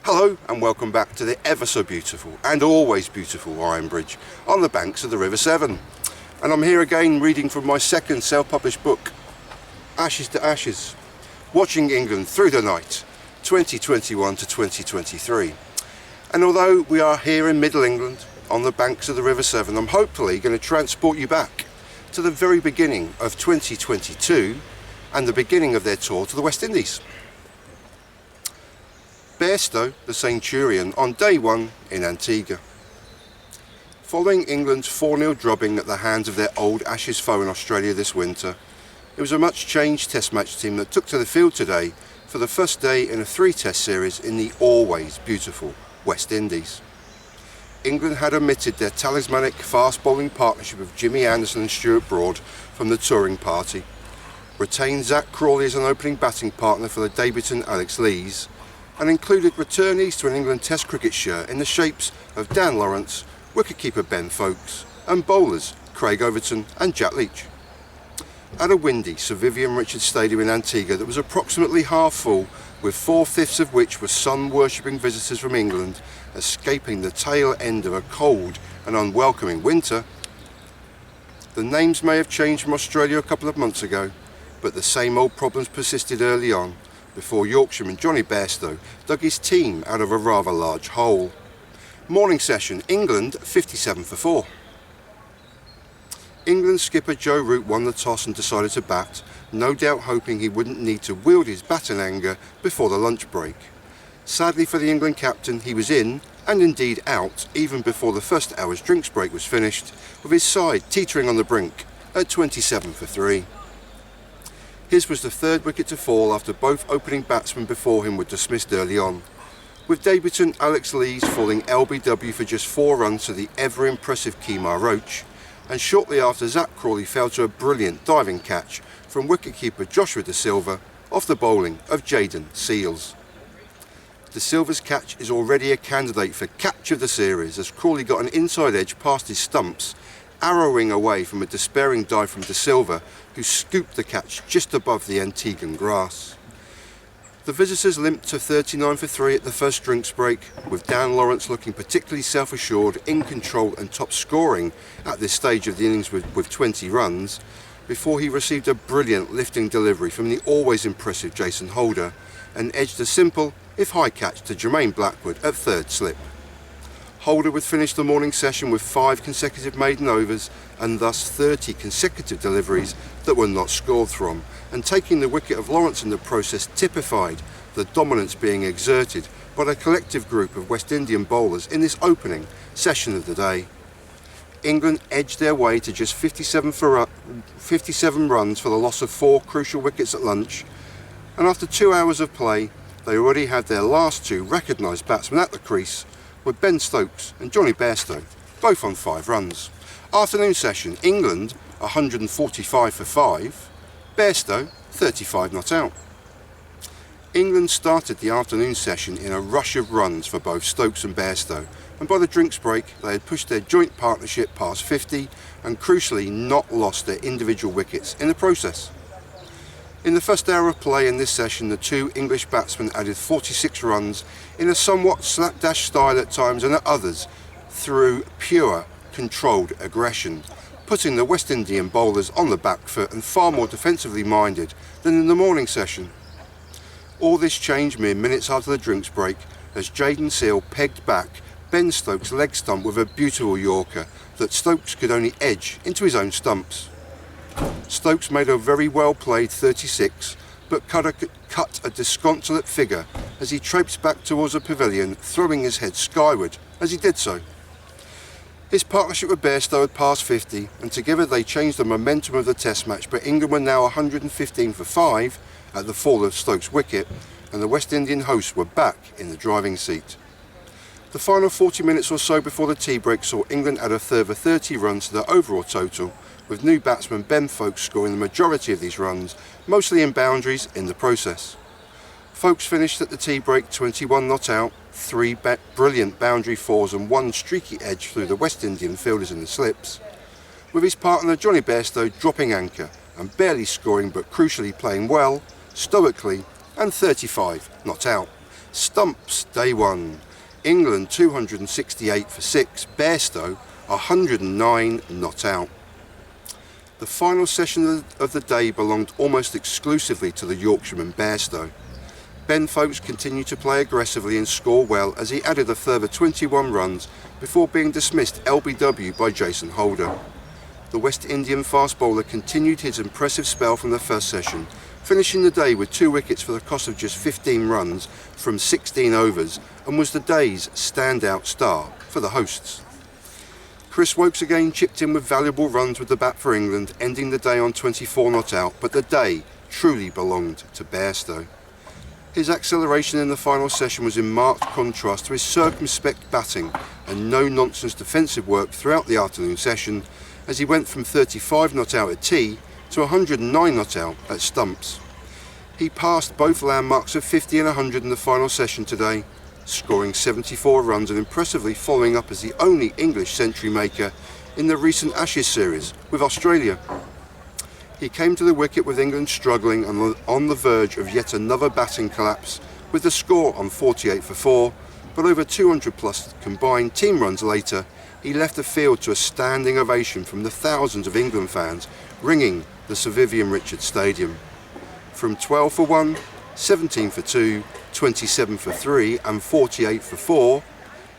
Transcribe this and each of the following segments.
Hello and welcome back to the ever so beautiful and always beautiful Ironbridge on the banks of the River Severn. And I'm here again reading from my second self-published book, Ashes to Ashes, Watching England Through the Night, 2021 to 2023. And although we are here in Middle England on the banks of the River Severn, I'm hopefully going to transport you back to the very beginning of 2022 and the beginning of their tour to the West Indies. Bairstow, the centurion, on day one in Antigua. Following England's 4-0 drubbing at the hands of their old Ashes foe in Australia this winter, it was a much changed Test match team that took to the field today for the first day in a 3-Test series in the always beautiful West Indies. England had omitted their talismanic fast bowling partnership of Jimmy Anderson and Stuart Broad from the touring party, retained Zak Crawley as an opening batting partner for the debutant Leach, and included returnees to an England Test cricket shirt in the shapes of Dan Lawrence, wicketkeeper Ben Foakes, and bowlers Craig Overton and Jack Leach. At a windy Sir Vivian Richards Stadium in Antigua that was approximately half full, with 4/5 of which were sun-worshipping visitors from England escaping the tail end of a cold and unwelcoming winter, the names may have changed from Australia a couple of months ago, but the same old problems persisted early on, before Yorkshireman Jonny Bairstow dug his team out of a rather large hole. Morning session, England 57 for 4. England skipper Joe Root won the toss and decided to bat, no doubt hoping he wouldn't need to wield his bat in anger before the lunch break. Sadly for the England captain, he was in, and indeed out, even before the first hour's drinks break was finished, with his side teetering on the brink at 27 for 3. His was the third wicket to fall after both opening batsmen before him were dismissed early on, with debutant Leach falling LBW for just 4 runs to the ever-impressive Kemar Roach, and shortly after Zak Crawley fell to a brilliant diving catch from wicketkeeper Joshua De Silva off the bowling of Jayden Seales. De Silva's catch is already a candidate for catch of the series as Crawley got an inside edge past his stumps, arrowing away from a despairing dive from De Silva, who scooped the catch just above the Antiguan grass. The visitors limped to 39 for 3 at the first drinks break, with Dan Lawrence looking particularly self-assured, in control and top scoring at this stage of the innings with 20 runs, before he received a brilliant lifting delivery from the always impressive Jason Holder and edged a simple, if high catch to Jermaine Blackwood at third slip. Holder would finish the morning session with 5 consecutive maiden overs and thus 30 consecutive deliveries that were not scored from, and taking the wicket of Lawrence in the process typified the dominance being exerted by a collective group of West Indian bowlers in this opening session of the day. England edged their way to just 57 runs for the loss of 4 crucial wickets at lunch, and after 2 hours of play they already had their last 2 recognised batsmen at the crease, with Ben Foakes and Jonny Bairstow both on 5 runs. Afternoon session, England 145 for 5, Bairstow 35 not out. England started the afternoon session in a rush of runs for both Stokes and Bairstow, and by the drinks break they had pushed their joint partnership past 50 and crucially not lost their individual wickets in the process. In the first hour of play in this session, the 2 English batsmen added 46 runs in a somewhat slapdash style at times and at others through pure, controlled aggression, putting the West Indian bowlers on the back foot and far more defensively minded than in the morning session. All this changed mere minutes after the drinks break as Jayden Seales pegged back Ben Stokes' leg stump with a beautiful Yorker that Stokes could only edge into his own stumps. Stokes made a very well played 36, but cut a disconsolate figure as he traipsed back towards the pavilion, throwing his head skyward as he did so. His partnership with Bairstow had passed 50, and together they changed the momentum of the Test match, but England were now 115 for 5 at the fall of Stokes' wicket, and the West Indian hosts were back in the driving seat. The final 40 minutes or so before the tea break saw England add a further 30 runs to their overall total, with new batsman Ben Foakes scoring the majority of these runs, mostly in boundaries in the process. Foakes finished at the tea break 21 not out, 3 brilliant boundary 4s and 1 streaky edge through the West Indian fielders in the slips, with his partner Jonny Bairstow dropping anchor and barely scoring but crucially playing well, stoically, and 35 not out. Stumps, day 1. England 268 for 6, Bairstow 109 not out. The final session of the day belonged almost exclusively to the Yorkshireman Bairstow. Ben Foakes continued to play aggressively and score well as he added a further 21 runs before being dismissed LBW by Jason Holder. The West Indian fast bowler continued his impressive spell from the first session, finishing the day with 2 wickets for the cost of just 15 runs from 16 overs, and was the day's standout star for the hosts. Chris Woakes again chipped in with valuable runs with the bat for England, ending the day on 24 not out, but the day truly belonged to Bairstow. His acceleration in the final session was in marked contrast to his circumspect batting and no-nonsense defensive work throughout the afternoon session, as he went from 35 not out at tee to 109 not out at stumps. He passed both landmarks of 50 and 100 in the final session today, scoring 74 runs and impressively following up as the only English century maker in the recent Ashes series with Australia. He came to the wicket with England struggling and on the verge of yet another batting collapse, with the score on 48 for 4, but over 200 plus combined team runs later, he left the field to a standing ovation from the thousands of England fans ringing the Sir Vivian Richards Stadium. From 12 for 1, 17 for 2, 27 for 3 and 48 for 4,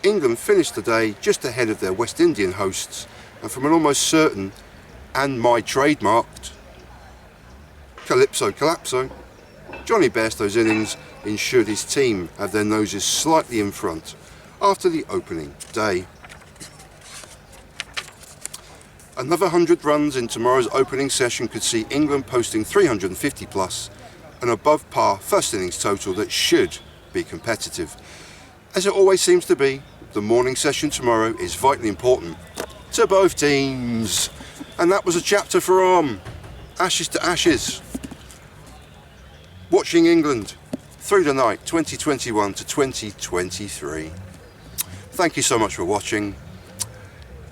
England finished the day just ahead of their West Indian hosts, and from an almost certain, and my trademarked, Calypso Collapso, Jonny Bairstow's innings ensured his team have their noses slightly in front after the opening day. Another 100 runs in tomorrow's opening session could see England posting 350 plus, an above par first innings total that should be competitive. As it always seems to be, the morning session tomorrow is vitally important to both teams. And that was a chapter from Ashes to Ashes. Watching England through the night 2021 to 2023. Thank you so much for watching.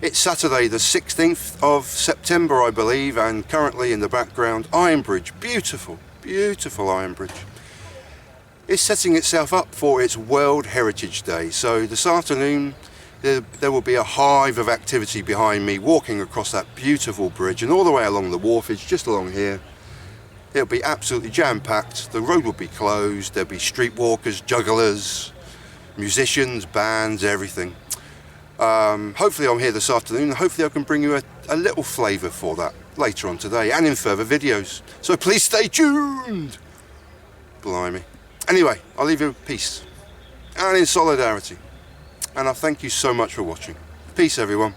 It's Saturday the 16th of September, I believe, and currently in the background, Ironbridge, beautiful, beautiful Ironbridge, is setting itself up for its World Heritage Day. So this afternoon, there will be a hive of activity behind me, walking across that beautiful bridge and all the way along the wharfage, just along here. It'll be absolutely jam-packed, the road will be closed, there'll be streetwalkers, jugglers, musicians, bands, everything. Hopefully I'm here this afternoon, and hopefully I can bring you a little flavour for that later on today and in further videos. So please stay tuned! Blimey. Anyway, I'll leave you in peace and in solidarity. And I thank you so much for watching. Peace, everyone.